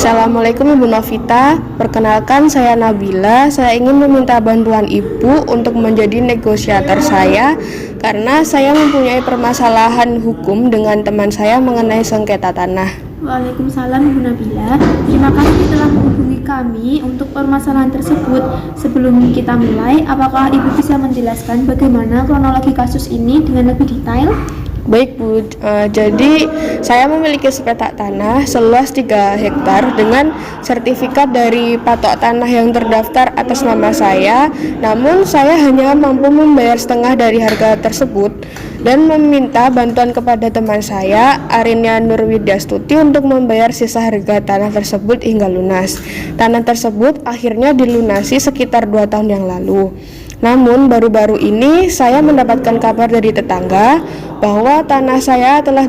Assalamualaikum Ibu Novita, perkenalkan saya Nabila. Saya ingin meminta bantuan Ibu untuk menjadi negosiator saya karena saya mempunyai permasalahan hukum dengan teman saya mengenai sengketa tanah. Waalaikumsalam Ibu Nabila. Terima kasih telah menghubungi kami untuk permasalahan tersebut. Sebelum kita mulai, apakah Ibu bisa menjelaskan bagaimana kronologi kasus ini dengan lebih detail? Baik Bu, jadi saya memiliki sepetak tanah seluas 3 hektar dengan sertifikat dari patok tanah yang terdaftar atas nama saya. Namun saya hanya mampu membayar setengah dari harga tersebut dan meminta bantuan kepada teman saya, Arinia Nurwidyastuti, untuk membayar sisa harga tanah tersebut hingga lunas. Tanah tersebut akhirnya dilunasi sekitar 2 tahun yang lalu. Namun baru-baru ini saya mendapatkan kabar dari tetangga bahwa tanah saya telah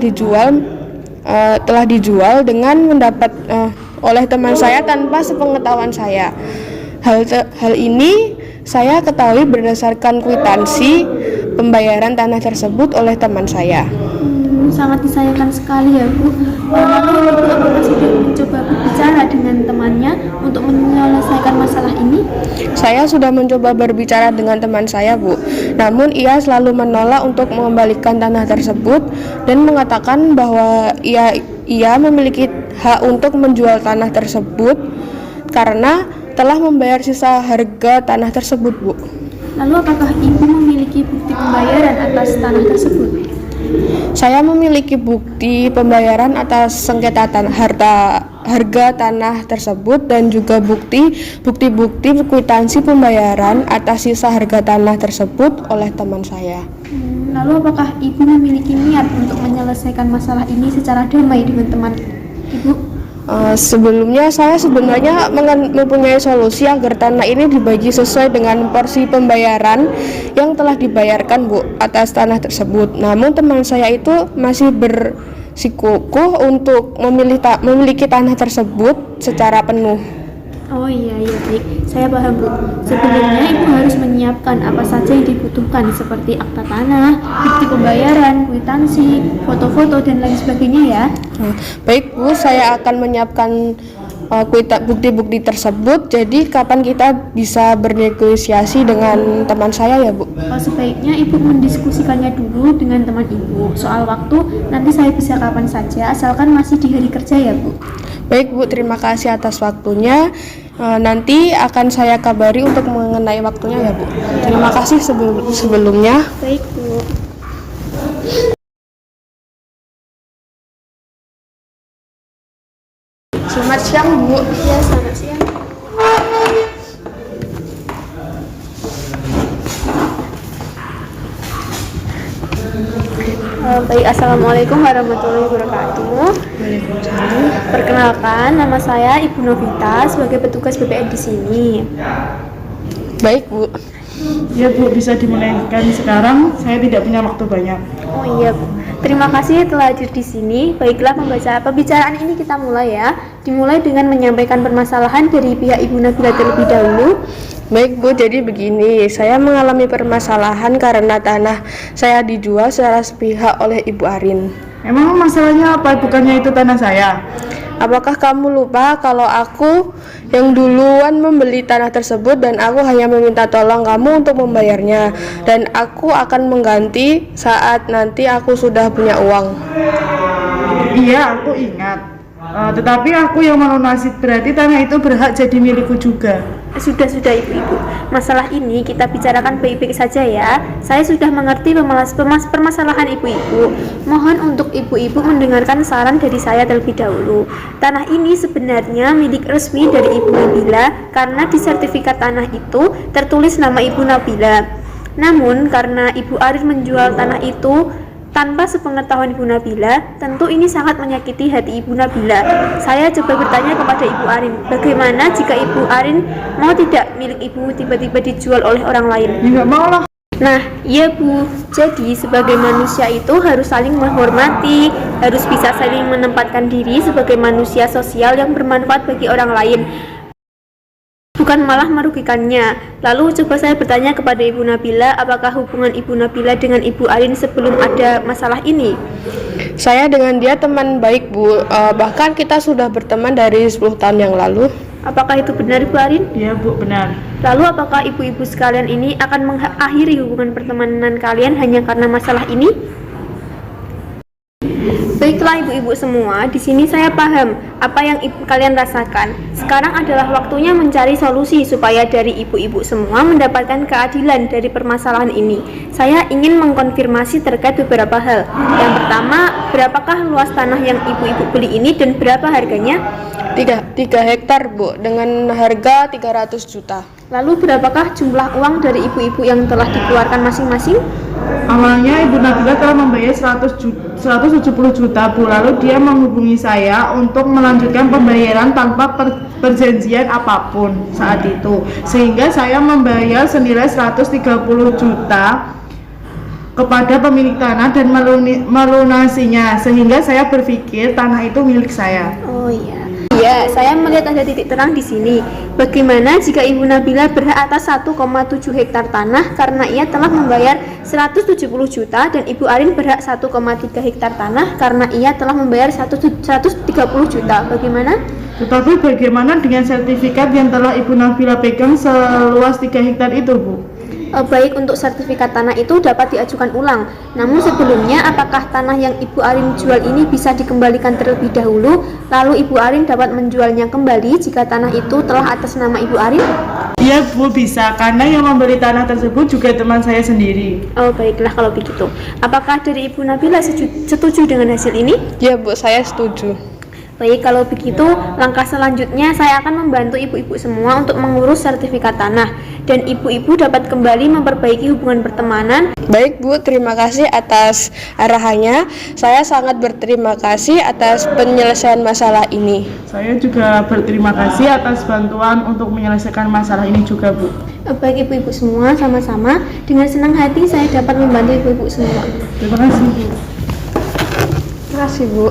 dijual dengan mendapat oleh teman saya tanpa sepengetahuan saya. Hal ini saya ketahui berdasarkan kwitansi pembayaran tanah tersebut oleh teman saya. Sangat disayangkan sekali ya Bu. Lalu Ibu apakah sudah mencoba berbicara dengan temannya untuk menyelesaikan masalah ini? Saya sudah mencoba berbicara dengan teman saya Bu, namun ia selalu menolak untuk mengembalikan tanah tersebut dan mengatakan bahwa ia memiliki hak untuk menjual tanah tersebut karena telah membayar sisa harga tanah tersebut Bu. Lalu apakah Ibu memiliki bukti pembayaran atas tanah tersebut? Saya memiliki bukti pembayaran atas sengketa harga tanah tersebut dan juga bukti-bukti kwitansi pembayaran atas sisa harga tanah tersebut oleh teman saya. Lalu apakah Ibu memiliki niat untuk menyelesaikan masalah ini secara damai dengan teman Ibu? Sebelumnya saya sebenarnya mempunyai solusi agar tanah ini dibagi sesuai dengan porsi pembayaran yang telah dibayarkan Bu atas tanah tersebut. Namun teman saya itu masih bersikukuh untuk memiliki tanah tersebut secara penuh. Oh iya baik, saya paham Bu. Sebelumnya Ibu harus menyiapkan apa saja yang dibutuhkan seperti akta tanah, bukti pembayaran, kwitansi, foto-foto dan lain sebagainya ya. Baik Bu, saya akan menyiapkan bukti-bukti tersebut. Jadi kapan kita bisa bernegosiasi dengan teman saya ya Bu? Sebaiknya Ibu mendiskusikannya dulu dengan teman Ibu. Soal waktu nanti saya bisa kapan saja asalkan masih di hari kerja ya Bu. Baik Bu, terima kasih atas waktunya. Nanti akan saya kabari untuk mengenai waktunya ya Bu. Terima kasih sebelumnya. Baik Bu. Selamat siang Bu. Ya, selamat siang. Baik, Assalamualaikum warahmatullahi wabarakatuh. Waalaikumsalam. Perkenalkan, nama saya Ibu Novita sebagai petugas BPN di sini. Baik Bu. Ya Bu, bisa dimulaikan sekarang. Saya tidak punya waktu banyak. Oh iya Bu. Terima kasih telah hadir di sini. Baiklah, pembicaraan ini kita mulai ya. Dimulai dengan menyampaikan permasalahan dari pihak Ibu Nabila terlebih dahulu. Baik Bu, jadi begini, saya mengalami permasalahan karena tanah saya dijual secara sepihak oleh Ibu Arin. Emang masalahnya apa? Bukannya itu tanah saya? Apakah kamu lupa kalau aku yang duluan membeli tanah tersebut dan aku hanya meminta tolong kamu untuk membayarnya dan aku akan mengganti saat nanti aku sudah punya uang? Iya, aku ingat. Tetapi aku yang melunasi, berarti tanah itu berhak jadi milikku juga. Sudah Ibu-ibu, masalah ini kita bicarakan baik-baik saja ya. Saya sudah mengerti permasalahan ibu-ibu. Mohon untuk ibu-ibu mendengarkan saran dari saya terlebih dahulu. Tanah ini sebenarnya milik resmi dari Ibu Nabila karena di sertifikat tanah itu tertulis nama Ibu Nabila. Namun karena Ibu Arin menjual tanah itu tanpa sepengetahuan Ibu Nabila, tentu ini sangat menyakiti hati Ibu Nabila. Saya coba bertanya kepada Ibu Arin, bagaimana jika Ibu Arin mau tidak milik Ibu tiba-tiba dijual oleh orang lain? Enggak mau lah. Nah, iya Bu, jadi sebagai manusia itu harus saling menghormati, harus bisa saling menempatkan diri sebagai manusia sosial yang bermanfaat bagi orang lain, bukan malah merugikannya. Lalu coba saya bertanya kepada Ibu Nabila, apakah hubungan Ibu Nabila dengan Ibu Arin sebelum ada masalah ini? Saya dengan dia teman baik, Bu. Bahkan kita sudah berteman dari 10 tahun yang lalu. Apakah itu benar, Ibu Arin? Iya Bu, benar. Lalu apakah ibu-ibu sekalian ini akan mengakhiri hubungan pertemanan kalian hanya karena masalah ini? Baiklah ibu-ibu semua, di sini saya paham apa yang kalian rasakan. Sekarang adalah waktunya mencari solusi supaya dari ibu-ibu semua mendapatkan keadilan dari permasalahan ini. Saya ingin mengkonfirmasi terkait beberapa hal. Yang pertama, berapakah luas tanah yang ibu-ibu beli ini dan berapa harganya? 3 hektar, Bu, dengan harga 300 juta. Lalu berapakah jumlah uang dari ibu-ibu yang telah dikeluarkan masing-masing? Awalnya Ibu Nabila telah membayar 170 juta Bu, lalu dia menghubungi saya untuk melanjutkan pembayaran tanpa perjanjian apapun saat itu, sehingga saya membayar senilai 130 juta kepada pemilik tanah dan melunasinya, sehingga saya berpikir tanah itu milik saya. Oh iya. Iya, saya melihat ada titik terang di sini. Bagaimana jika Ibu Nabila berhak atas 1,7 hektar tanah karena ia telah membayar 170 juta dan Ibu Arin berhak 1,3 hektar tanah karena ia telah membayar 130 juta. Bagaimana? Tetapi bagaimana dengan sertifikat yang telah Ibu Nabila pegang seluas 3 hektar itu, Bu? Baik, untuk sertifikat tanah itu dapat diajukan ulang. Namun sebelumnya, apakah tanah yang Ibu Arin jual ini bisa dikembalikan terlebih dahulu, lalu Ibu Arin dapat menjualnya kembali jika tanah itu telah atas nama Ibu Arin? Iya Bu, bisa, karena yang membeli tanah tersebut juga teman saya sendiri. Oh baiklah kalau begitu. Apakah dari Ibu Nabila setuju dengan hasil ini? Ya, Bu, saya setuju. Baik, kalau begitu langkah selanjutnya saya akan membantu ibu-ibu semua untuk mengurus sertifikat tanah dan ibu-ibu dapat kembali memperbaiki hubungan pertemanan. Baik, Bu, terima kasih atas arahannya. Saya sangat berterima kasih atas penyelesaian masalah ini. Saya juga berterima kasih atas bantuan untuk menyelesaikan masalah ini juga, Bu. Baik ibu-ibu semua, sama-sama dengan senang hati saya dapat membantu ibu-ibu semua. Terima kasih, Bu. Terima kasih, Bu.